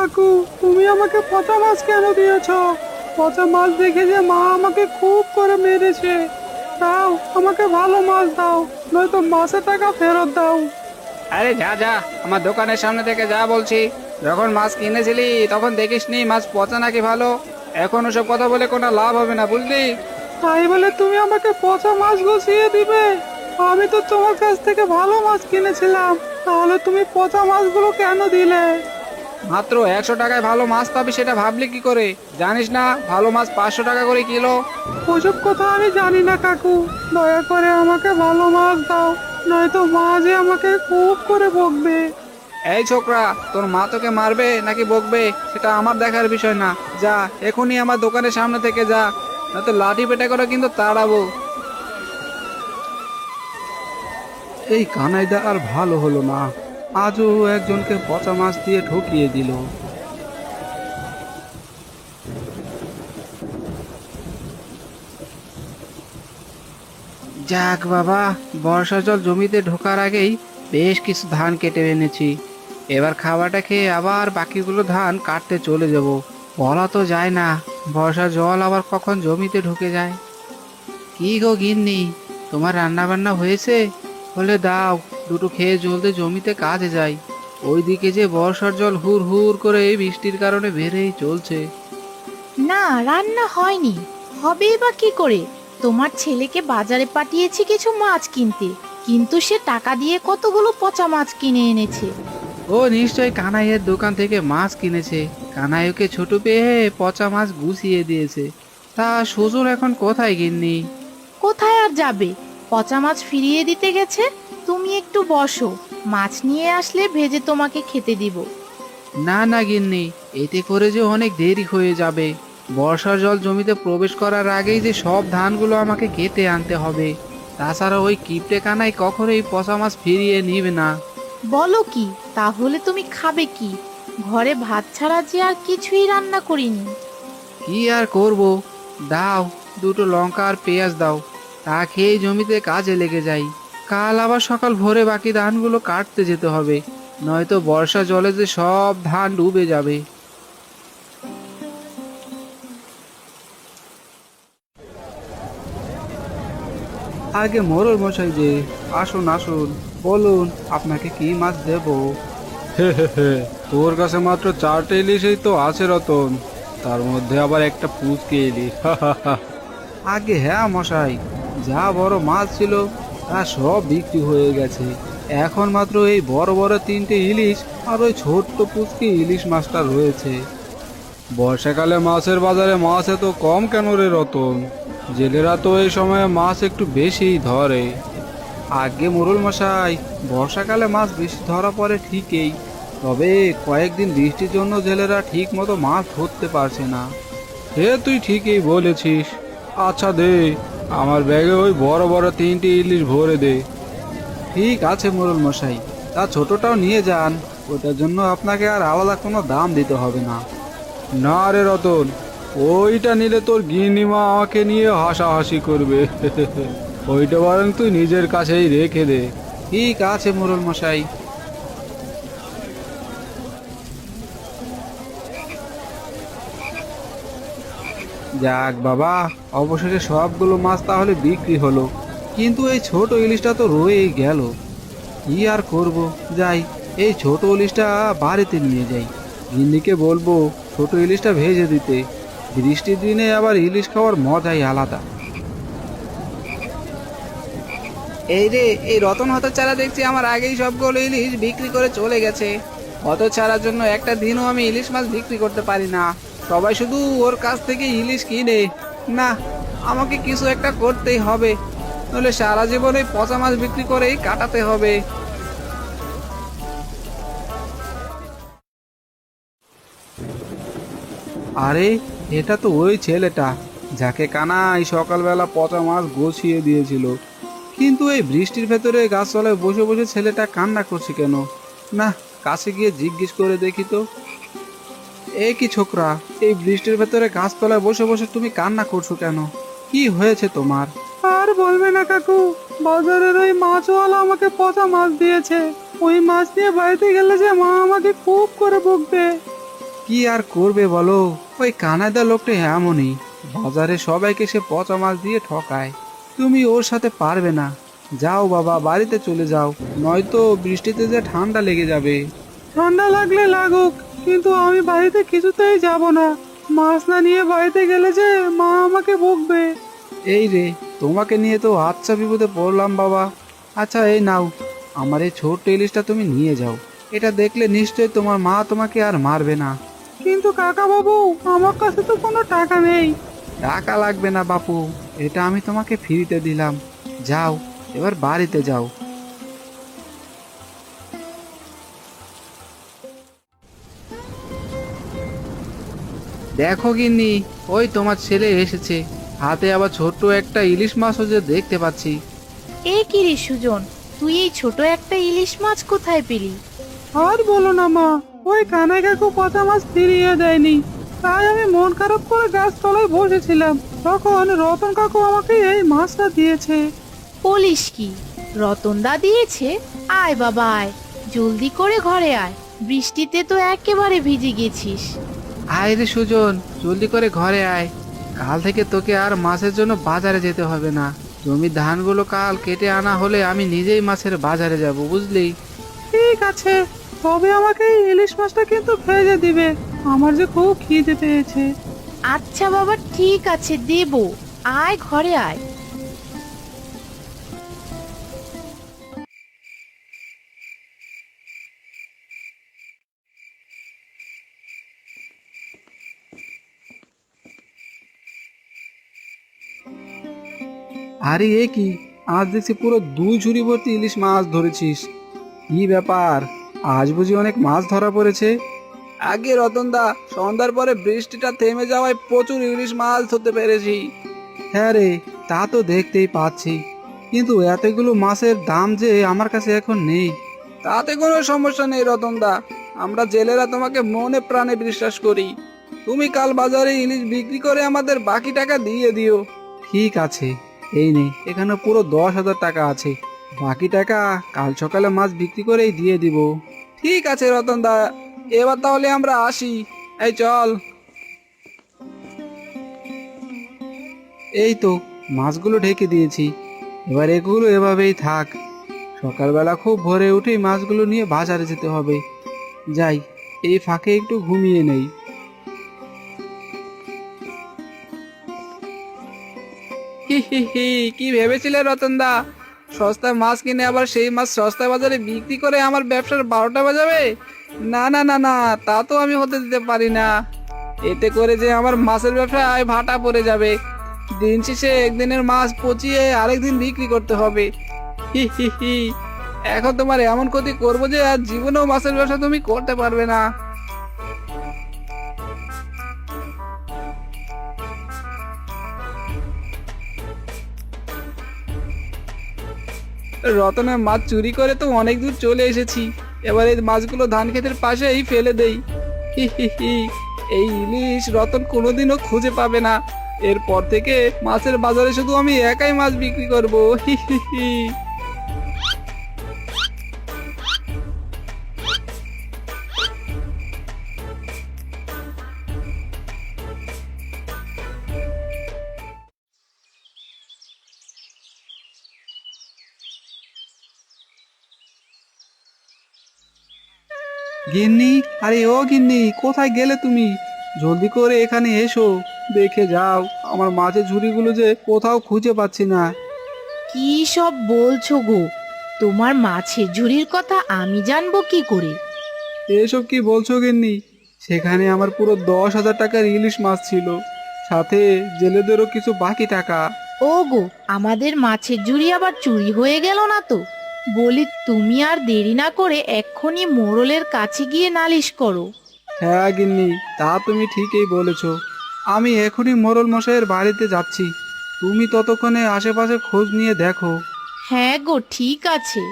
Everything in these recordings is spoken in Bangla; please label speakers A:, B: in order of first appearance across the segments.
A: কাকু, তুমি আমাকে পচা মাছ কেন দিয়েছো? পচা মাছ দেখে যে মা আমাকে খুব করে মেরেছে। দাও, আমাকে ভালো মাছ দাও, নয়তো মাছের টাকা ফেরত দাও।
B: আরে যা যা, আমার দোকানের সামনে থেকে যা বলছি। যখন মাছ কিনেছিলি তখন দেখিসনি মাছ পচা নাকি ভালো? এখন ওসব কথা বলে কোনো লাভ হবে না, বুঝলি?
A: তাই বলে তুমি আমাকে পচা মাছ গুছিয়ে দিবে? আমি তো তোমার কাছ থেকে ভালো মাছ কিনেছিলাম, তাহলে তুমি পচা মাছগুলো কেন দিলে?
B: মাত্র 100 টাকায় ভালো মাছ পাবি সেটা ভাবলি কি করে? জানিস না ভালো মাছ 500 টাকা করে কিলো?
A: ওসব কথা আমি জানি না কাকু, দয়া করে আমাকে ভালো মাছ দাও, নয়তো মা যে আমাকে খুব করে বকবে।
B: এই ছোকরা, তোর মা তোকে মারবে নাকি বকবে সেটা আমার দেখার বিষয় না। যা, এখনই আমার দোকানের সামনে থেকে যা, নয়তো লাঠি পেটা করে কিন্তু তাড়াবো।
A: এই কানাইদা আর ভালো হলো না, আজও একজনকে পচা মাছ দিয়ে ঠকিয়ে দিল।
B: যাক বাবা, বর্ষা জল জমিতে ঢোকার আগেই বেশ কিছু ধান কেটে এনেছি। এবার খাওয়াটা খেয়ে আবার বাকিগুলো ধান কাটতে চলে যাব। বলা তো যায় না বর্ষা জল আবার কখন জমিতে ঢুকে যায়। কি গো গিন্নি, তোমার রান্না বান্না হয়েছে? হলে দাও, দুটো খেয়ে জলদি জমিতে কাজে যাই। ওইদিকে যে বর্ষার জল হুর হুর করে এই বৃষ্টির কারণে বেড়েই চলছে।
C: না, রান্না হয়নি। হবেই বা কি করে? তোমার ছেলেকে বাজারে পাঠিয়েছি কিছু মাছ কিনতে, কিন্তু সে টাকা দিয়ে কতগুলো পচা মাছ কিনে এনেছে।
B: ও নিশ্চয় কানাইয়ের দোকান থেকে মাছ কিনেছে। কানাই ওকে ছোট পেয়ে পচা মাছ গুছিয়ে দিয়েছে। তা সজল এখন কোথায় গিন্নি?
C: কোথায় আর যাবে? পচা মাছ ফিরিয়ে দিতে গেছে। তুমি একটু বসো, মাছ নিয়ে আসলে ভেজে তোমাকে খেতে দিব।
B: না না গিন্নি, এতে করে যে অনেক দেরি হয়ে যাবে। বর্ষার জল জমিতে প্রবেশ করার আগেই যে সব ধানগুলো আমাকে কেটে আনতে হবে। তাছাড়া ওই কিপটে কানাই কখনোই পচা মাছ ফিরিয়ে নিবে না।
C: বলো কি? তাহলে তুমি খাবে কি? ঘরে ভাত ছাড়া যে আর কিছুই রান্না করিনি।
B: কি আর করব, দাও, দুটো লঙ্কা আর পেঁয়াজ দাও, তা খেয়ে জমিতে কাজে লেগে যাই। কাল আবার সকাল ভোরে বাকি ধানগুলো কাটতে যেতে হবে, নয়তো বর্ষা জলে যে সব ধান ডুবে যাবে।
A: আগে মোরল মশাই যে, আসুন আসুন, বলুন আপনাকে কি মাছ দেব? হে হে হে, তোর কাছে মাত্র 4টে ইলিশই তো আছে রতন, তার মধ্যে আবার একটা পুচকে ইলিশ। আগে হ্যাঁ মশাই, যা বড় মাছ ছিল তা সব বিক্রি হয়ে গেছে। এখন মাত্র এই বড় বড় 3টে ইলিশ আর ওই ছোট্ট পুচকে ইলিশ মাছটা রয়েছে। বর্ষাকালে মাছের বাজারে মাছ এত কম কেন রে রতন? জেলেরা তো এই সময়ে মাছ একটু বেশিই ধরে। আগে মোরল মশাই, বর্ষাকালে মাছ বেশি ধরা পড়ে ঠিকই, তবে কয়েকদিন বৃষ্টির জন্য জেলেরা ঠিক মতো মাছ ধরতে পারছে না। সে তুই ঠিকই বলেছিস। আচ্ছা দে, আমার ব্যাগে ওই বড় বড় 3টে ইলিশ ভরে দে। ঠিক আছে মোরল মশাই, তা ছোটটাও নিয়ে যান, ওটার জন্য আপনাকে আর আলাদা কোনো দাম দিতে হবে না। না রে রতন, ওইটা নিলে তোর গিন্নিমা আমাকে নিয়ে হাসাহাসি করবে। ওইটা বরং তুই নিজের কাছেই রেখে দে। ঠিক আছে মোরল মশাই। যাক বাবা, অবশেষে সবগুলো মাছ তাহলে বিক্রি হলো, কিন্তু এই ছোট ইলিশটা তো রয়েই গেল। কি আর করব, যাই, এই ছোট ইলিশটা বাড়িতে নিয়ে যাই। গিন্নিকে বলবো ছোট ইলিশটা ভেজে দিতে। বৃষ্টির দিনে আবার ইলিশ খাওয়ার মজাই আলাদা।
B: এই রে, এই রতন হতচ্ছাড়া দেখছি আমার আগেই সবগুলো ইলিশ বিক্রি করে চলে গেছে। হতচ্ছাড়ার জন্য একটা দিনও আমি ইলিশ মাছ বিক্রি করতে পারি না। সবাই শুধু ওর কাছ থেকে ইলিশ কিনে। না, আমাকে কিছু একটা করতেই হবে, নইলে সারা জীবন এই পচা মাছ বিক্রি করেই কাটাতে হবে।
A: আরে, এটা তো ওই ছেলেটা যাকে কানাই সকালবেলা পচা মাছ গুছিয়ে দিয়েছিল। কিন্তু এই বৃষ্টির ভেতরে গাছতলায় বসে বসে ছেলেটা কান্না করছে কেন? না, কাছে গিয়ে জিজ্ঞেস করে দেখি তো। এই কি ছোকরা, এই বৃষ্টির ভেতরে গাছতলায় বসে বসে তুমি কান্না করছো কেন? কি হয়েছে তোমার? আর বলবে না কাকু, বাজারের ওই মাছওয়ালা আমাকে পচা মাছ দিয়েছে। ওই মাছ নিয়ে বাড়িতে গেলে যে মা আমাকে খুব করে বকবে। কি আর করবে বলো, ওই কানাডা লোকটা এমনই, বাজারে সবাইকে সে পচা মাছ দিয়ে ঠকায়। তুমি ওর সাথে পারবে না। যাও বাবা, বাড়িতে চলে যাও, নয়তো বৃষ্টিতে যে ঠান্ডা লেগে যাবে। ঠান্ডা লাগলে লাগুক, কিন্তু আমি বাড়িতে কিছুতেই যাব না। মাছ না নিয়ে বাড়িতে গেলে যে মা আমাকে বকবে। এই রে, তোমাকে নিয়ে তো আচ্ছা বিপদে পড়লাম বাবা। আচ্ছা এই নাও, আমার এই ছোট্ট ইলিশটা তুমি নিয়ে যাও। এটা দেখলে নিশ্চয়ই তোমার মা তোমাকে আর মারবে না। কিন্তু কাকা বাবু, আমার কাছে তো কোনো টাকা নেই। টাকা লাগবে না বাপু, এটা আমি তোমাকে ফ্রিতে দিলাম। যাও, এবার বাড়িতে যাও। দেখো গিন্নি, ওই তোমার ছেলে এসেছে, হাতে আবার ছোট্ট একটা ইলিশ মাছও যে দেখতে পাচ্ছি।
C: এ কি রে সুজন, তুই এই ছোট একটা ইলিশ মাছ কোথায় পেলি?
A: আর বলো না মা, ওই কানাই কাকু পচা মাছ ফিরিয়ে দেয়নি, তাই আমি মন খারাপ করে গাছ তলায় বসেছিলাম, তখন রতন কাকু আমাকে এই মাছটা দিয়েছে।
C: বলিস কি, রতনদা দিয়েছে? আয় বাবা আয়, জলদি করে ঘরে আয়, বৃষ্টিতে তো একেবারে ভিজে গেছিস।
B: আয় রে সুজন, জলদি করে ঘরে আয়। কাল থেকে তোকে আর মাছের জন্য বাজারে যেতে হবে না। জমির ধানগুলো কাল কেটে আনা হলে আমি নিজেই মাছের বাজারে যাব, বুঝলি?
A: ঠিক আছে, তবে আমাকে এই ইলিশ মাছটা কিন্তু ভেজে দিবে, আমার যে খুব খিদে পেয়েছে।
C: আচ্ছা বাবা, ঠিক আছে দেবো, আয় ঘরে আয়।
A: আরে এ কি, আজ দেখছি পুরো 2 ঝুড়ি ভর্তি ইলিশ মাছ ধরেছিস। কি ব্যাপার, আজ বুঝি অনেক মাছ ধরা পড়েছে? আগে রতনদা, সন্ধ্যার পরে বৃষ্টিটা থেমে যাওয়ায় প্রচুর ইলিশ মাছ ধরতে পেরেছি। হ্যাঁ রে, তা তো দেখতেই পাচ্ছি, কিন্তু এতগুলো মাছের দাম যে আমার কাছে এখন নেই। তাতে কোনো সমস্যা নেই রতনদা, আমরা জেলেরা তোমাকে মনে প্রাণে বিশ্বাস করি। তুমি কাল বাজারে ইলিশ বিক্রি করে আমাদের বাকি টাকা দিয়ে দিও। ঠিক আছে, এই নে, এখানে পুরো 10,000 টাকা আছে, বাকি টাকা কাল সকালে মাছ বিক্রি করেই দিয়ে দিব। ঠিক আছে রতনদা, এবার তাহলে আমরা আসি। এই চল। এই তো, মাছগুলো ঢেকে দিয়েছি, এবার এগুলো এভাবেই থাক। সকালবেলা খুব ভোরে উঠেই মাছগুলো নিয়ে বাজারে যেতে হবে। যাই, এই ফাঁকে একটু ঘুমিয়ে নেই। হি হি হি, কি ভেবেছিলে রতনদা, সস্তায় মাছ কিনে আবার সেই মাছ সস্তায় বাজারে বিক্রি করে আমার ব্যবসার 12টা বাজাবে? না না না না, তা তো আমি হতে দিতে পারি না। এতে করে যে আমার মাছের ব্যবসায় ভাটা পড়ে যাবে, দিন শেষে একদিনের মাছ পচিয়ে আরেকদিন বিক্রি করতে হবে। হি হি হি, এখন তোমার এমন ক্ষতি করবো যে আর জীবনেও মাছের ব্যবসা তুমি করতে পারবে না। রতনের মাছ চুরি করে তো অনেক দূর চলে এসেছি, এবার এই মাছগুলো ধান ক্ষেতের পাশেই ফেলে দেই। হি হি হি, এই ইলিশ রতন কোনোদিনও খুঁজে পাবে না, এরপর থেকে মাছের বাজারে শুধু আমি একাই মাছ বিক্রি করব। হি হি হি। গিন্নি, আরে ও গিন্নি, কোথায় গেলে তুমি? জলদি করে এখানে এসো, দেখে যাও, আমার মাছের ঝুড়িগুলো যে কোথাও খুঁজে পাচ্ছি না।
C: কি সব বলছো গো? তোমার মাছের ঝুড়ির কথা আমি জানবো কি করে?
A: এসব কি বলছো গিন্নি? সেখানে আমার পুরো 10,000 টাকার ইলিশ মাছ ছিল, সাথে জেলেদেরও কিছু বাকি টাকা।
C: ও গো, আমাদের মাছের ঝুড়ি আবার চুরি হয়ে গেল না তো? বলি, তুমি আর দেরি না করে এক্ষুনি মোড়লের কাছে গিয়ে নালিশ করো।
A: হ্যাঁ গিন্নি, তা তুমি ঠিকই বলেছ, আমি এখনই মোড়ল মশাইয়ের বাড়িতে যাচ্ছি, তুমি ততক্ষণে আশেপাশে খোঁজ নিয়ে দেখো।
C: হ্যাঁ গো, ঠিক আছে।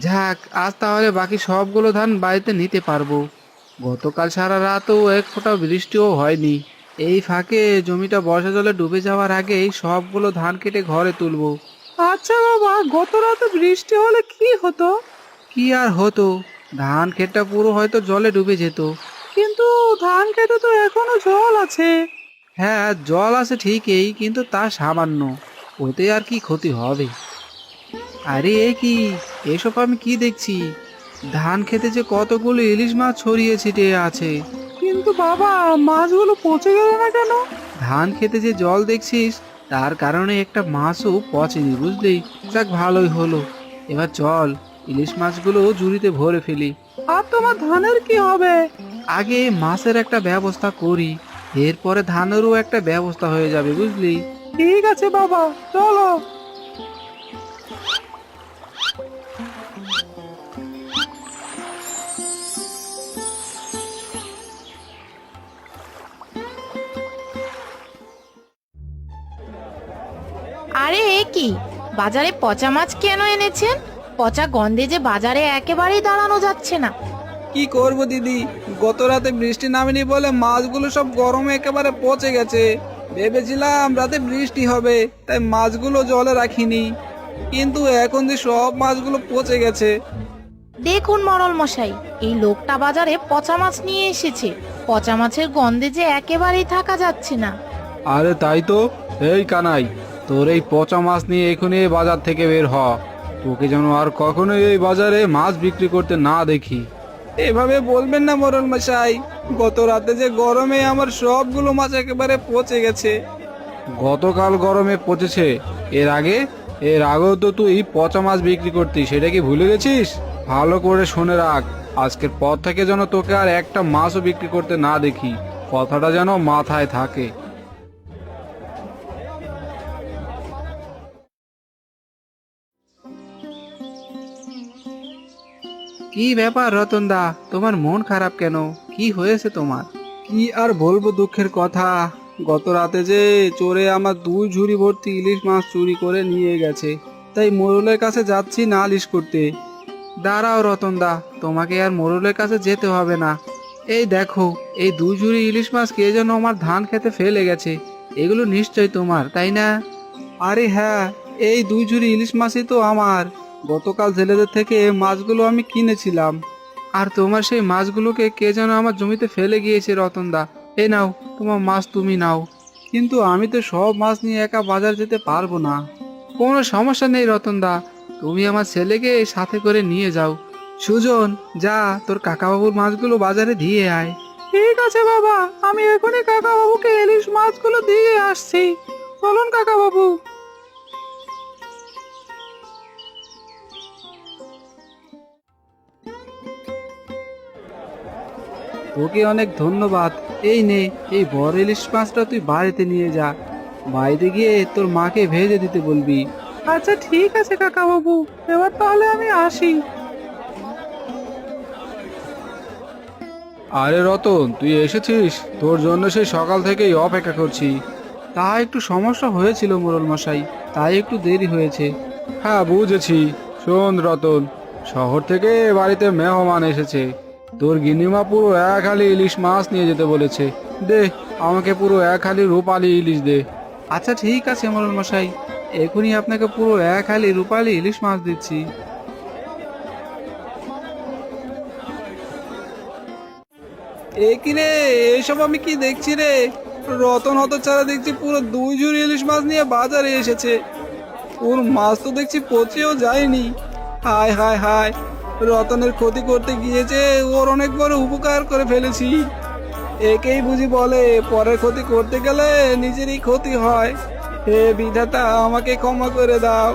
B: যাক, আজ তাহলে বাকি সবগুলো ধান বাড়িতে নিতে পারবো। গতকাল সারা রাতও এক ফোঁটা বৃষ্টিও হয়নি। এই ফাঁকে জমিটা বর্ষা জলে ডুবে যাওয়ার আগেই সবগুলো ধান কেটে ঘরে তুলবো।
A: আচ্ছা বাবা, গত রাতে বৃষ্টি হলে কি হতো?
B: কি আর হতো, ধান ক্ষেতটা পুরো হয়তো জলে ডুবে যেত।
A: কিন্তু ধান খেতে তো এখনো জল আছে।
B: হ্যাঁ, জল আছে ঠিকই, কিন্তু তা সামান্য, ওতে আর কি ক্ষতি হবে? আরে এ কি, এসব আমি কি দেখছি? ধান খেতে যে কতগুলো ইলিশ মাছ ছড়িয়ে ছিটিয়ে আছে।
A: কিন্তু বাবা, মাছগুলো পচে গেল না কেন?
B: ধান খেতে যে জল দেখছিস, তার কারণে একটা মাছও পচেনি, বুঝলি? যাক, ভালোই হলো। এবার চল, ইলিশ মাছগুলো ঝুড়িতে ভরে ফেলি।
A: আর তোমার ধানের কি হবে?
B: আগে মাছের একটা ব্যবস্থা করি, এরপরে ধানেরও একটা ব্যবস্থা হয়ে যাবে, বুঝলি?
A: ঠিক আছে বাবা, চলো।
C: আরে এ কি, বাজারে পচা মাছ কেন এনেছেন? পচা গন্ধে যে বাজারে একেবারেই দাঁড়ানো যাচ্ছে না।
A: কি করব দিদি, গত রাতে বৃষ্টি নামেনি বলে মাছগুলো সব গরমে একেবারে পচে গেছে। ভেবেছিলাম রাতে বৃষ্টি হবে, তাই মাছগুলো জলে রাখিনি, কিন্তু এখন যে সব মাছগুলো পচে গেছে।
C: দেখুন মরল মশাই, এই লোকটা বাজারে পচা মাছ নিয়ে এসেছে। পচা মাছের গন্ধে যে একেবারেই থাকা যাচ্ছে না।
A: আরে তাই তো। এই কানাই, তোর এই পচা মাছ নিয়ে এখনই বাজার থেকে বের হ। তোকে যেন আর কখনোই এই বাজারে মাছ বিক্রি করতে না দেখি। এভাবে বলবেন না মোরল মশাই, গত রাতে যে গরমে আমার সবগুলো মাছ একেবারে পচে গেছে। গতকাল গরমে পচেছে, এর আগেও তো তুই পচা মাছ বিক্রি করতি, সেটা কি ভুলে গেছিস? ভালো করে শুনে রাখ, আজকের পর থেকে যেন তোকে আর একটা মাছও বিক্রি করতে না দেখি, কথাটা যেন মাথায় থাকে।
B: কি ব্যাপার রতনদা, তোমার মন খারাপ কেন? কি হয়েছে তোমার?
A: কি আর বলবো দুঃখের কথা, গত রাতে যে চোরে আমার 2 ঝুড়ি ভর্তি ইলিশ মাছ চুরি করে নিয়ে গেছে, তাই মোড়লের কাছে যাচ্ছি নালিশ করতে।
B: দাঁড়াও রতনদা, তোমাকে আর মোড়লের কাছে যেতে হবে না। এই দেখো, এই 2 ঝুড়ি ইলিশ মাছ কে যেন আমার ধান খেতে ফেলে গেছে। এগুলো নিশ্চয় তোমার, তাই না?
A: আরে হ্যাঁ, এই 2 ঝুড়ি ইলিশ মাছই তো আমার। গতকাল জেলেদের থেকে মাছগুলো আমি কিনেছিলাম।
B: আর তোমার সেই মাছগুলোকে কে যেন আমার জমিতে ফেলে গিয়েছে রতনদা। এই নাও, তোমার মাছ তুমি নাও।
A: কিন্তু আমি তো সব মাছ নিয়ে একা বাজার যেতে পারবো না।
B: কোনো সমস্যা নেই রতনদা, তুমি আমার ছেলেকে সাথে করে নিয়ে যাও। সুজন, যা তোর কাকাবাবুর মাছগুলো বাজারে দিয়ে আয়।
A: ঠিক আছে বাবা, আমি এখনই কাকা বাবুকে ইলিশ মাছগুলো দিয়ে আসছি। চলুন কাকা বাবু। তোকে অনেক ধন্যবাদ। এই নে, এই বড় ইলিশ মাছটা তুই বাড়িতে নিয়ে যা। বাড়িতে গিয়ে তোর মাকে ভেজে দিতে বলবি। আচ্ছা ঠিক আছে কাকা বাবু, এবার তাহলে আমি আসি। আরে রতন, তুই এসেছিস? তোর জন্য সেই সকাল থেকেই অপেক্ষা করছি। তা একটু সমস্যা হয়েছিল মোড়ল মশাই, তাই একটু দেরি হয়েছে। হ্যাঁ বুঝেছি। শোন রতন, শহর থেকে বাড়িতে মেহমান এসেছে, তোর গিন্নিমা পুরো 1 হালি ইলিশ মাছ নিয়ে যেতে বলেছে। দে, আমাকে পুরো 1 হালি রূপালি ইলিশ দে। আচ্ছা ঠিক আছে মোড়ল মশাই, এখনই আপনাকে পুরো 1 হালি রূপালি ইলিশ মাছ দিচ্ছি। এ কি রে, এইসব আমি কি দেখছি রে? রতন হতচ্ছাড়া দেখছি পুরো 2 ঝুড়ি ইলিশ মাছ নিয়ে বাজারে এসেছে। ওর মাছ তো দেখছি পচেও যায়নি। হায় হায় হায়, রতনের ক্ষতি করতে গিয়েছে, ওর অনেক বড় উপকার করে ফেলেছি। একেই বুঝি বলে পরের ক্ষতি করতে গেলে নিজেরই ক্ষতি হয়। হে বিধাতা, আমাকে ক্ষমা করে দাও।